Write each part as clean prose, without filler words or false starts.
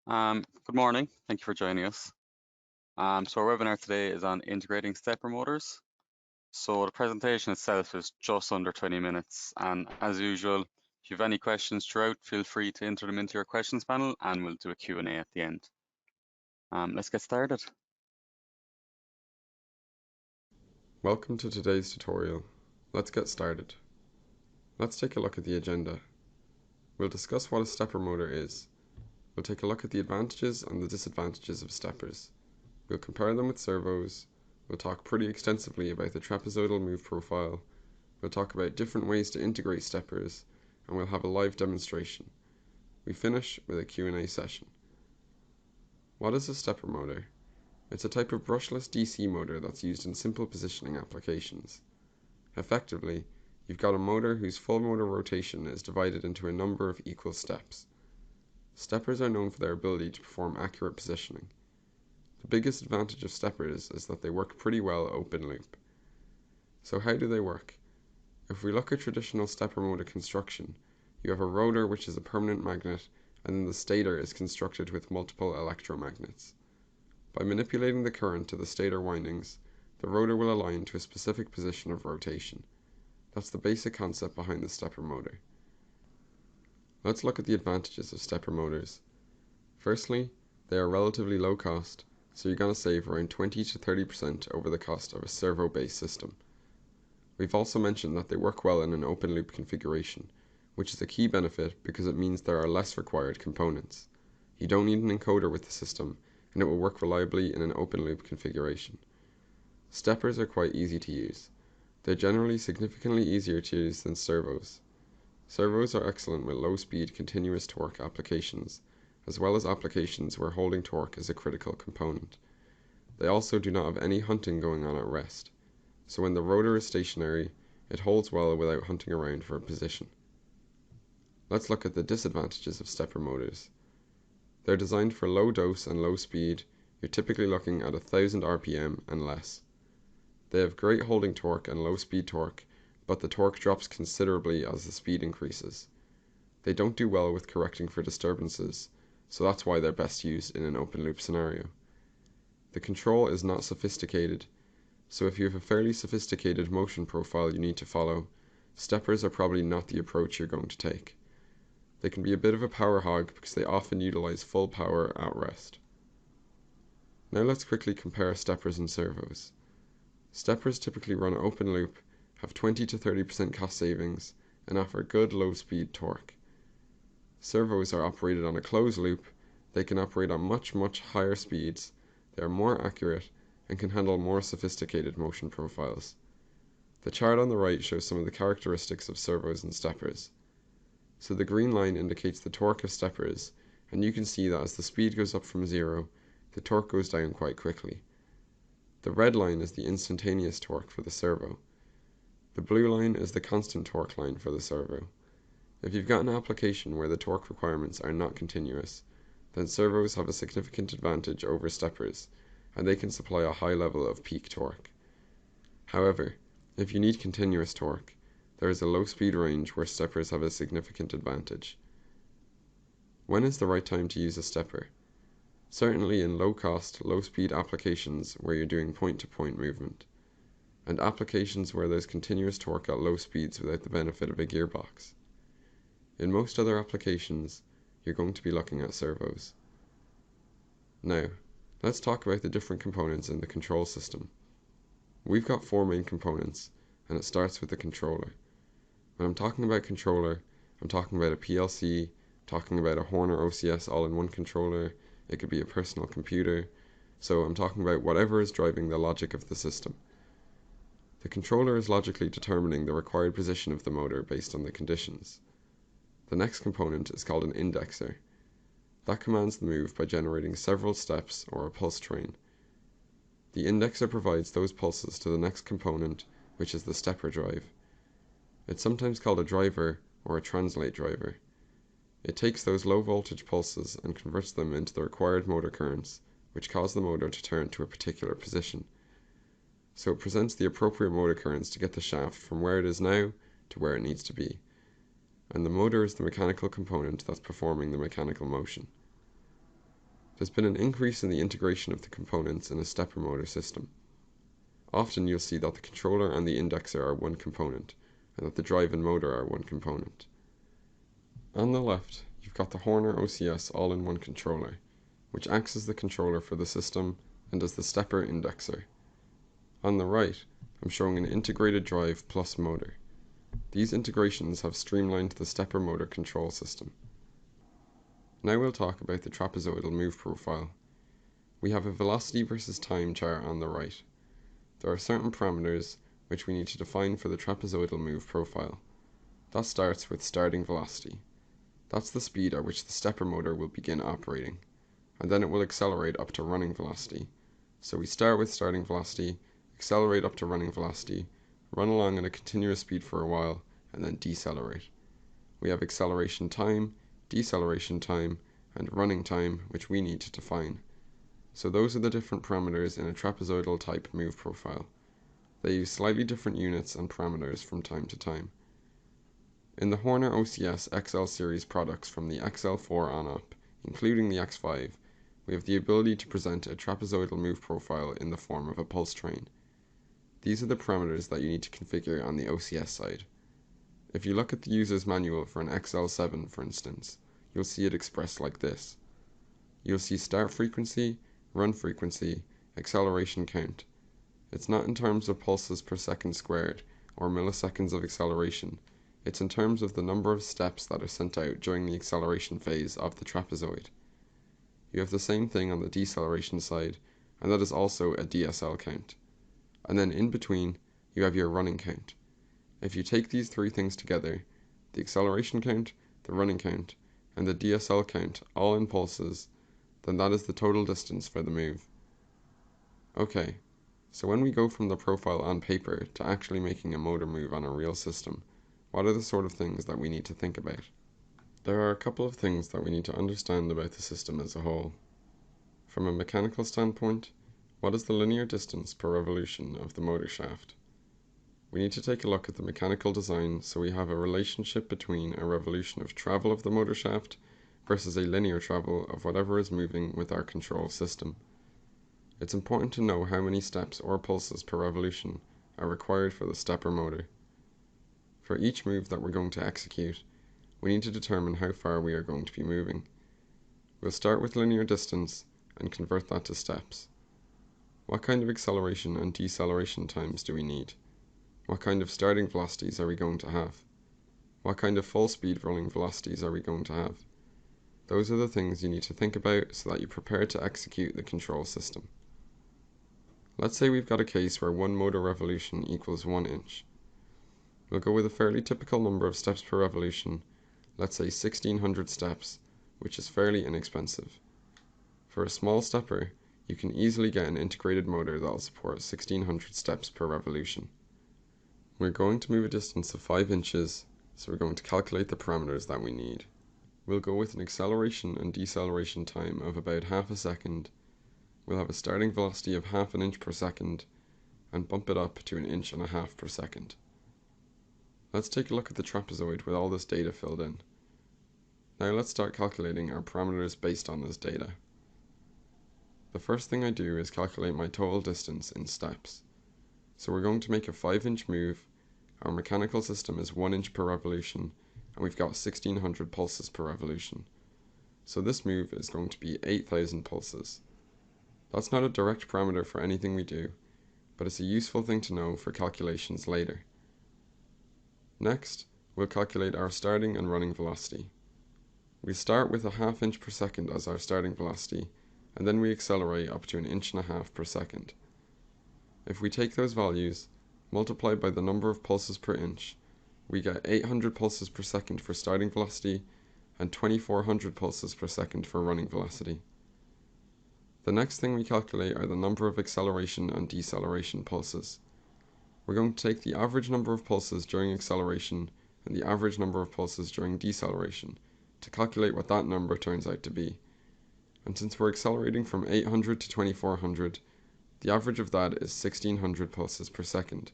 Good morning. Thank you for joining us. So our webinar today is on integrating stepper motors. So the presentation itself is just under 20 minutes. And as usual, if you have any questions throughout, feel free to enter them into your questions panel and we'll do a Q&A at the end. Let's get started. Welcome to today's tutorial. Let's get started. Let's take a look at the agenda. We'll discuss what a stepper motor is. We'll take a look at the advantages and the disadvantages of steppers. We'll compare them with servos. We'll talk pretty extensively about the trapezoidal move profile. We'll talk about different ways to integrate steppers, and we'll have a live demonstration. We finish with a Q&A session. What is a stepper motor? It's a type of brushless DC motor that's used in simple positioning applications. Effectively, you've got a motor whose full motor rotation is divided into a number of equal steps. Steppers are known for their ability to perform accurate positioning. The biggest advantage of steppers is that they work pretty well open loop. So how do they work? If we look at traditional stepper motor construction, you have a rotor which is a permanent magnet, and then the stator is constructed with multiple electromagnets. By manipulating the current to the stator windings, the rotor will align to a specific position of rotation. That's the basic concept behind the stepper motor. Let's look at the advantages of stepper motors. Firstly, they are relatively low cost, so you're going to save around 20 to 30% over the cost of a servo-based system. We've also mentioned that they work well in an open loop configuration, which is a key benefit because it means there are less required components. You don't need an encoder with the system, and it will work reliably in an open loop configuration. Steppers are quite easy to use. They're generally significantly easier to use than servos. Servos are excellent with low-speed continuous torque applications, as well as applications where holding torque is a critical component. They also do not have any hunting going on at rest, so when the rotor is stationary, it holds well without hunting around for a position. Let's look at the disadvantages of stepper motors. They're designed for low dose and low speed. You're typically looking at 1000 RPM and less. They have great holding torque and low speed torque, but the torque drops considerably as the speed increases. They don't do well with correcting for disturbances, so that's why they're best used in an open loop scenario. The control is not sophisticated, so if you have a fairly sophisticated motion profile you need to follow, steppers are probably not the approach you're going to take. They can be a bit of a power hog because they often utilize full power at rest. Now let's quickly compare steppers and servos. Steppers typically run open loop, have 20 to 30% cost savings, and offer good low-speed torque. Servos are operated on a closed loop. They can operate on much higher speeds, they are more accurate, and can handle more sophisticated motion profiles. The chart on the right shows some of the characteristics of servos and steppers. So the green line indicates the torque of steppers, and you can see that as the speed goes up from 0, the torque goes down quite quickly. The red line is the instantaneous torque for the servo. The blue line is the constant torque line for the servo. If you've got an application where the torque requirements are not continuous, then servos have a significant advantage over steppers, and they can supply a high level of peak torque. However, if you need continuous torque, there is a low speed range where steppers have a significant advantage. When is the right time to use a stepper? Certainly in low cost, low speed applications where you're doing point to point movement, and applications where there's continuous torque at low speeds without the benefit of a gearbox. In most other applications, you're going to be looking at servos. Now, let's talk about the different components in the control system. We've got 4 main components, and it starts with the controller. When I'm talking about controller, I'm talking about a PLC, talking about a Horner OCS all-in-one controller. It could be a personal computer, so I'm talking about whatever is driving the logic of the system. The controller is logically determining the required position of the motor based on the conditions. The next component is called an indexer. That commands the move by generating several steps or a pulse train. The indexer provides those pulses to the next component, which is the stepper drive. It's sometimes called a driver or a translate driver. It takes those low voltage pulses and converts them into the required motor currents, which cause the motor to turn to a particular position. So it presents the appropriate motor currents to get the shaft from where it is now to where it needs to be. And the motor is the mechanical component that's performing the mechanical motion. There's been an increase in the integration of the components in a stepper motor system. Often you'll see that the controller and the indexer are one component, and that the drive and motor are one component. On the left, you've got the Horner OCS all-in-one controller, which acts as the controller for the system and as the stepper indexer. On the right, I'm showing an integrated drive plus motor. These integrations have streamlined the stepper motor control system. Now we'll talk about the trapezoidal move profile. We have a velocity versus time chart on the right. There are certain parameters which we need to define for the trapezoidal move profile. That starts with starting velocity. That's the speed at which the stepper motor will begin operating, and then it will accelerate up to running velocity. So we start with starting velocity, accelerate up to running velocity, run along at a continuous speed for a while, and then decelerate. We have acceleration time, deceleration time, and running time, which we need to define. So those are the different parameters in a trapezoidal type move profile. They use slightly different units and parameters from time to time. In the Horner OCS XL series products from the XL4 on up, including the X5, we have the ability to present a trapezoidal move profile in the form of a pulse train. These are the parameters that you need to configure on the OCS side. If you look at the user's manual for an XL7, for instance, you'll see it expressed like this. You'll see start frequency, run frequency, acceleration count. It's not in terms of pulses per second squared or milliseconds of acceleration. It's in terms of the number of steps that are sent out during the acceleration phase of the trapezoid. You have the same thing on the deceleration side, and that is also a DSL count. And then in between, you have your running count. If you take these three things together, the acceleration count, the running count, and the DSL count all in pulses, then that is the total distance for the move. Okay, so when we go from the profile on paper to actually making a motor move on a real system, what are the sort of things that we need to think about? There are a couple of things that we need to understand about the system as a whole. From a mechanical standpoint, what is the linear distance per revolution of the motor shaft? We need to take a look at the mechanical design so we have a relationship between a revolution of travel of the motor shaft versus a linear travel of whatever is moving with our control system. It's important to know how many steps or pulses per revolution are required for the stepper motor. For each move that we're going to execute, we need to determine how far we are going to be moving. We'll start with linear distance and convert that to steps. What kind of acceleration and deceleration times do we need? What kind of starting velocities are we going to have? What kind of full speed running velocities are we going to have? Those are the things you need to think about so that you prepare to execute the control system. Let's say we've got a case where one motor revolution equals 1 inch. We'll go with a fairly typical number of steps per revolution, let's say 1600 steps, which is fairly inexpensive. For a small stepper, you can easily get an integrated motor that will support 1600 steps per revolution. We're going to move a distance of 5 inches, so we're going to calculate the parameters that we need. We'll go with an acceleration and deceleration time of about half a second. We'll have a starting velocity of half an inch per second, and bump it up to 1.5 inches per second. Let's take a look at the trapezoid with all this data filled in. Now let's start calculating our parameters based on this data. The first thing I do is calculate my total distance in steps. So we're going to make a 5-inch move. Our mechanical system is 1 inch per revolution, and we've got 1600 pulses per revolution. So this move is going to be 8000 pulses. That's not a direct parameter for anything we do, but it's a useful thing to know for calculations later. Next, we'll calculate our starting and running velocity. We start with a half inch per second as our starting velocity, and then we accelerate up to 1.5 inches per second. If we take those values, multiply by the number of pulses per inch, we get 800 pulses per second for starting velocity and 2400 pulses per second for running velocity. The next thing we calculate are the number of acceleration and deceleration pulses. We're going to take the average number of pulses during acceleration and the average number of pulses during deceleration to calculate what that number turns out to be. And since we're accelerating from 800 to 2400, the average of that is 1600 pulses per second.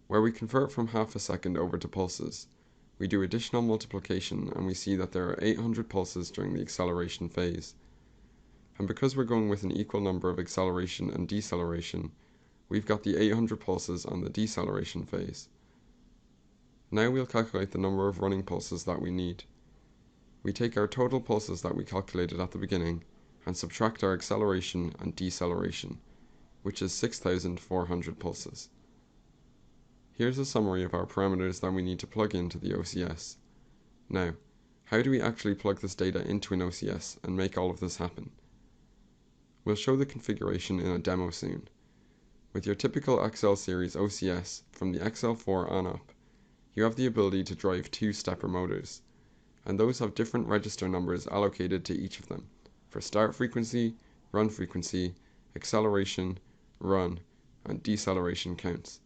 Where we convert from half a second over to pulses, we do additional multiplication and we see that there are 800 pulses during the acceleration phase, And because we're going with an equal number of acceleration and deceleration, we've got the 800 pulses on the deceleration phase. Now we'll calculate the number of running pulses that we need. We take our total pulses that we calculated at the beginning and subtract our acceleration and deceleration, which is 6,400 pulses. Here's a summary of our parameters that we need to plug into the OCS. Now, how do we actually plug this data into an OCS and make all of this happen? We'll show the configuration in a demo soon. With your typical XL series OCS from the XL4 on up, you have the ability to drive two stepper motors, and those have different register numbers allocated to each of them for start frequency, run frequency, acceleration, run, and deceleration counts.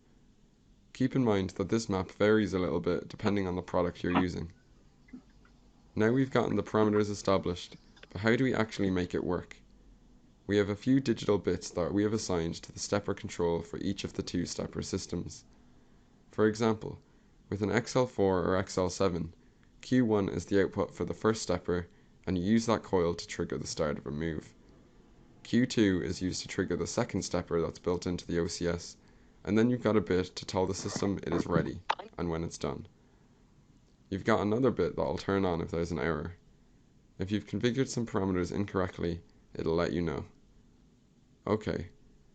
Keep in mind that this map varies a little bit depending on the product you're using. Now we've gotten the parameters established, but how do we actually make it work? We have a few digital bits that we have assigned to the stepper control for each of the two stepper systems. For example, with an XL4 or XL7, Q1 is the output for the first stepper, and you use that coil to trigger the start of a move. Q2 is used to trigger the second stepper that's built into the OCS, and then you've got a bit to tell the system it is ready, and when it's done. You've got another bit that'll turn on if there's an error. If you've configured some parameters incorrectly, it'll let you know. Okay,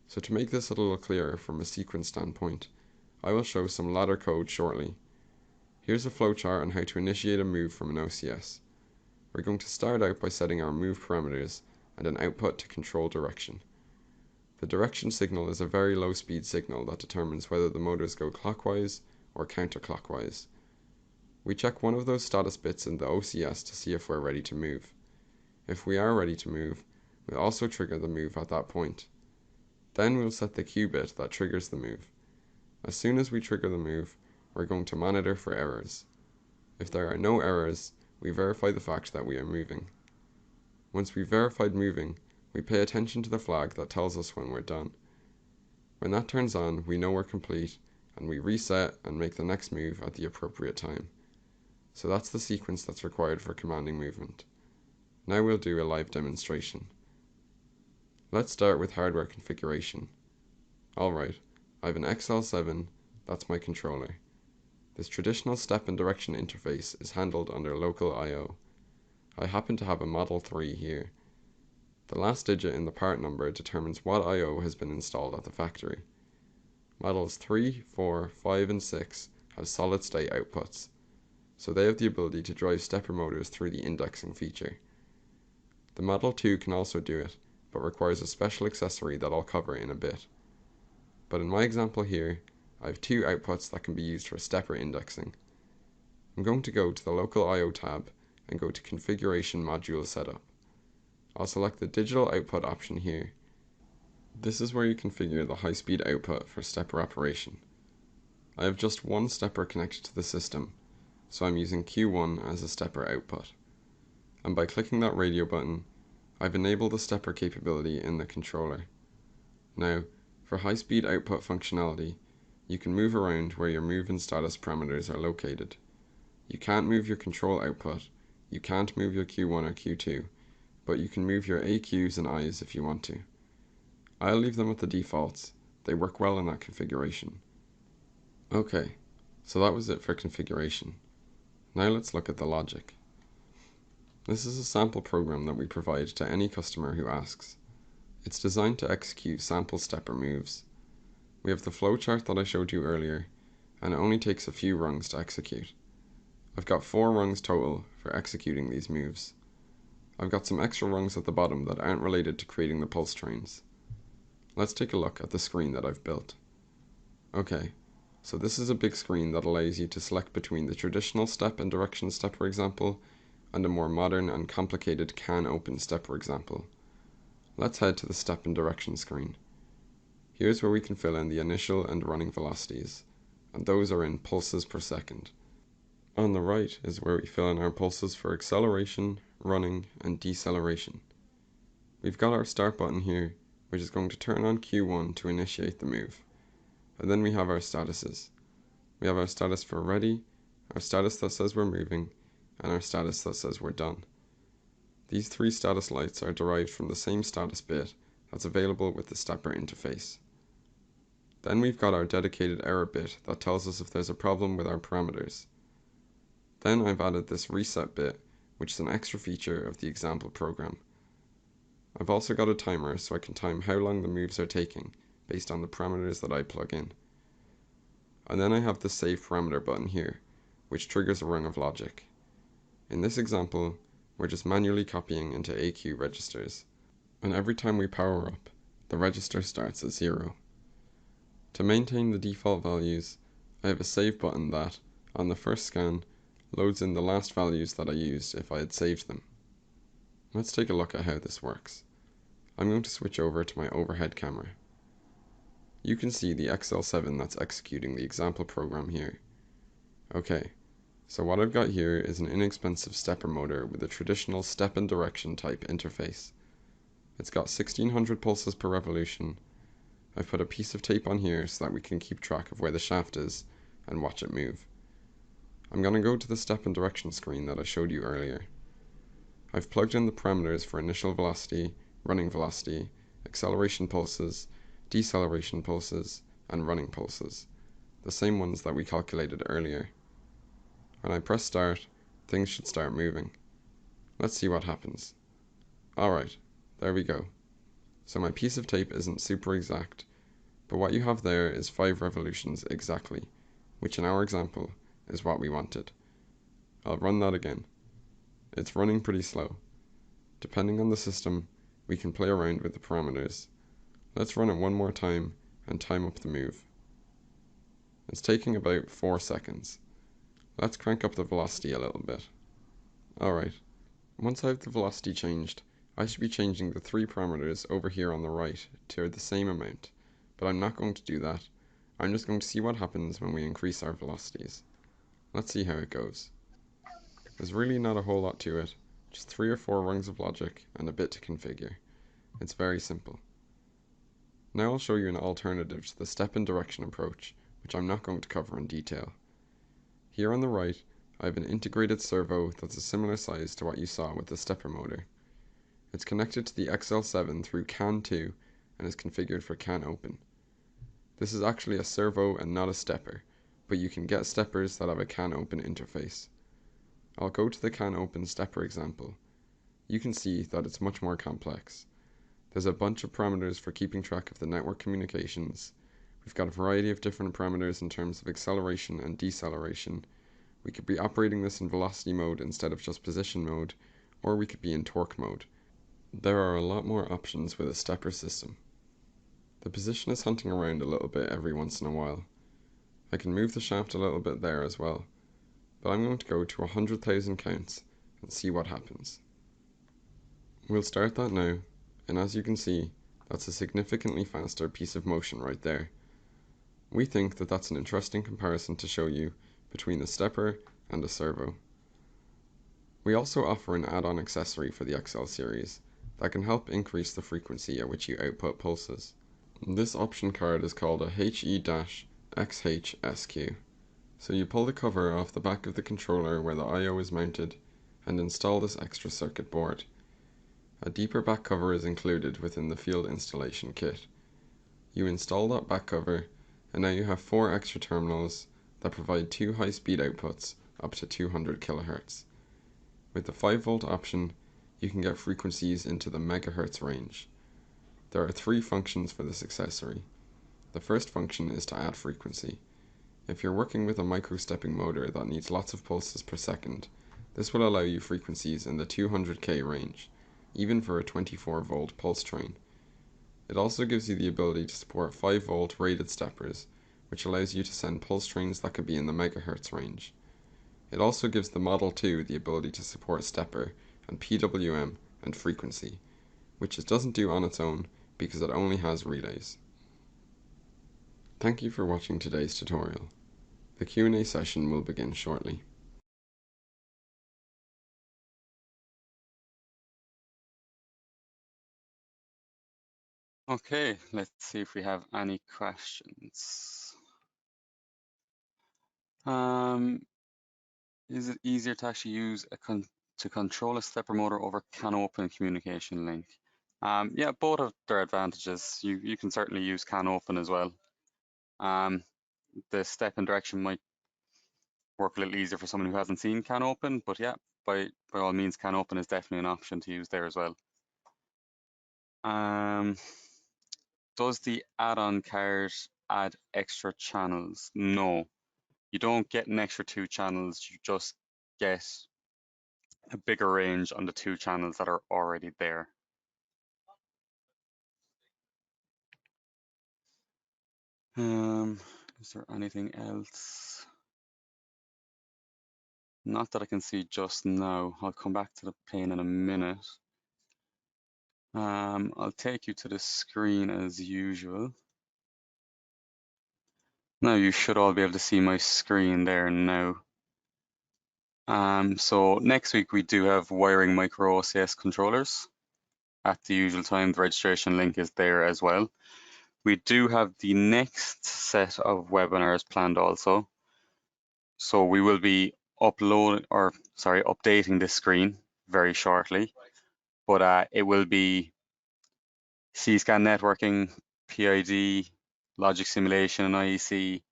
so to make this a little clearer from a sequence standpoint, I will show some ladder code shortly. Here's a flowchart on how to initiate a move from an OCS. We're going to start out by setting our move parameters and an output to control direction. The direction signal is a very low speed signal that determines whether the motors go clockwise or counterclockwise. We check one of those status bits in the OCS to see if we're ready to move. If we are ready to move, we'll also trigger the move at that point. Then we'll set the Q bit that triggers the move. As soon as we trigger the move, we're going to monitor for errors. If there are no errors, we verify the fact that we are moving. Once we've verified moving, we pay attention to the flag that tells us when we're done. When that turns on, we know we're complete, and we reset and make the next move at the appropriate time. So that's the sequence that's required for commanding movement. Now we'll do a live demonstration. Let's start with hardware configuration. Alright, I have an XL7, that's my controller. This traditional step and direction interface is handled under local I/O. I happen to have a Model 3 here. The last digit in the part number determines what I/O has been installed at the factory. Models 3, 4, 5 and 6 have solid state outputs, so they have the ability to drive stepper motors through the indexing feature. The Model 2 can also do it, but requires a special accessory that I'll cover in a bit. But in my example here, I have two outputs that can be used for stepper indexing. I'm going to go to the local I/O tab and go to Configuration Module Setup. I'll select the digital output option here. This is where you configure the high-speed output for stepper operation. I have just one stepper connected to the system, so I'm using Q1 as a stepper output. And by clicking that radio button, I've enabled the stepper capability in the controller. Now, for high-speed output functionality, you can move around where your move and status parameters are located. You can't move your control output, you can't move your Q1 or Q2, but you can move your AQs and Is if you want to. I'll leave them with the defaults, they work well in that configuration. Okay, so that was it for configuration. Now let's look at the logic. This is a sample program that we provide to any customer who asks. It's designed to execute sample stepper moves. We have the flowchart that I showed you earlier, and it only takes a few rungs to execute. I've got 4 rungs total for executing these moves. I've got some extra rungs at the bottom that aren't related to creating the pulse trains. Let's take a look at the screen that I've built. Okay, so this is a big screen that allows you to select between the traditional step and direction stepper example and a more modern and complicated can open stepper example. Let's head to the step and direction screen. Here's where we can fill in the initial and running velocities, and those are in pulses per second. On the right is where we fill in our pulses for acceleration, running, and deceleration. We've got our start button here, which is going to turn on Q1 to initiate the move. And then we have our statuses. We have our status for ready, our status that says we're moving, and our status that says we're done. These three status lights are derived from the same status bit that's available with the stepper interface. Then we've got our dedicated error bit that tells us if there's a problem with our parameters. Then I've added this reset bit, which is an extra feature of the example program. I've also got a timer so I can time how long the moves are taking based on the parameters that I plug in. And then I have the save parameter button here, which triggers a rung of logic. In this example, we're just manually copying into AQ registers, and every time we power up, the register starts at 0. To maintain the default values, I have a save button that, on the first scan, loads in the last values that I used if I had saved them. Let's take a look at how this works. I'm going to switch over to my overhead camera. You can see the XL7 that's executing the example program here. Okay, so what I've got here is an inexpensive stepper motor with a traditional step and direction type interface. It's got 1600 pulses per revolution. I've put a piece of tape on here so that we can keep track of where the shaft is and watch it move. I'm going to go to the step and direction screen that I showed you earlier. I've plugged in the parameters for initial velocity, running velocity, acceleration pulses, deceleration pulses, and running pulses, the same ones that we calculated earlier. When I press start, things should start moving. Let's see what happens. Alright, there we go. So my piece of tape isn't super exact, but what you have there is 5 revolutions exactly, which in our example is what we wanted. I'll run that again. It's running pretty slow. Depending on the system, we can play around with the parameters. Let's run it one more time and time up the move. It's taking about 4 seconds. Let's crank up the velocity a little bit. Alright, once I have the velocity changed, I should be changing the 3 parameters over here on the right to the same amount, but I'm not going to do that. I'm just going to see what happens when we increase our velocities. Let's see how it goes. There's really not a whole lot to it, just 3 or 4 rungs of logic and a bit to configure. It's very simple. Now I'll show you an alternative to the step and direction approach, which I'm not going to cover in detail. Here on the right, I have an integrated servo that's a similar size to what you saw with the stepper motor. It's connected to the XL7 through CAN 2 and is configured for CAN open. This is actually a servo and not a stepper, but you can get steppers that have a CAN open interface. I'll go to the CAN open stepper example. You can see that it's much more complex. There's a bunch of parameters for keeping track of the network communications. We've got a variety of different parameters in terms of acceleration and deceleration. We could be operating this in velocity mode instead of just position mode, or we could be in torque mode. There are a lot more options with a stepper system. The position is hunting around a little bit every once in a while. I can move the shaft a little bit there as well, but I'm going to go to 100,000 counts and see what happens. We'll start that now, and as you can see, that's a significantly faster piece of motion right there. We think that that's an interesting comparison to show you between a stepper and a servo. We also offer an add-on accessory for the XL series that can help increase the frequency at which you output pulses. This option card is called a HE-XHSQ. So you pull the cover off the back of the controller where the I/O is mounted and install this extra circuit board. A deeper back cover is included within the field installation kit. You install that back cover and now you have 4 extra terminals that provide 2 high-speed outputs up to 200 kHz. With the 5V option, you can get frequencies into the megahertz range. There are 3 functions for this accessory. The first function is to add frequency. If you're working with a micro-stepping motor that needs lots of pulses per second, this will allow you frequencies in the 200K range, even for a 24V pulse train. It also gives you the ability to support 5V rated steppers, which allows you to send pulse trains that could be in the megahertz range. It also gives the Model 2 the ability to support stepper and PWM and frequency, which it doesn't do on its own because it only has relays. Thank you for watching today's tutorial. The Q&A session will begin shortly. Okay, let's see if we have any questions. Is it easier to actually use a To control a stepper motor over can open communication link. Yeah, both have their advantages. You can certainly use can open as well. The step and direction might work a little easier for someone who hasn't seen can open, but yeah, by all means, can open is definitely an option to use there as well. Does the add-on card add extra channels? No, you don't get an extra 2 channels, you just get a bigger range on the 2 channels that are already there. Is there anything else? Not that I can see just now. I'll come back to the pane in a minute. I'll take you to the screen as usual. Now you should all be able to see my screen there now. So next week we do have wiring micro OCS controllers at the usual time. The registration link is there as well. We do have the next set of webinars planned also. So we will be updating this screen very shortly, but it will be C-scan networking, PID, logic simulation, and IEC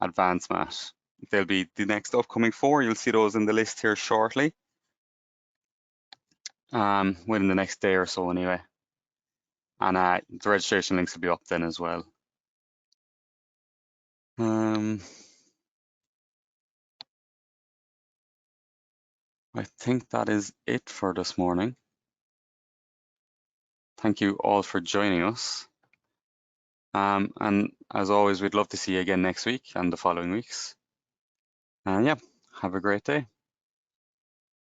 advanced math. They'll be the next upcoming 4. You'll see those in the list here shortly, within the next day or so anyway. And the registration links will be up then as well. I think that is it for this morning. Thank you all for joining us. And as always, we'd love to see you again next week and the following weeks. And yeah, have a great day.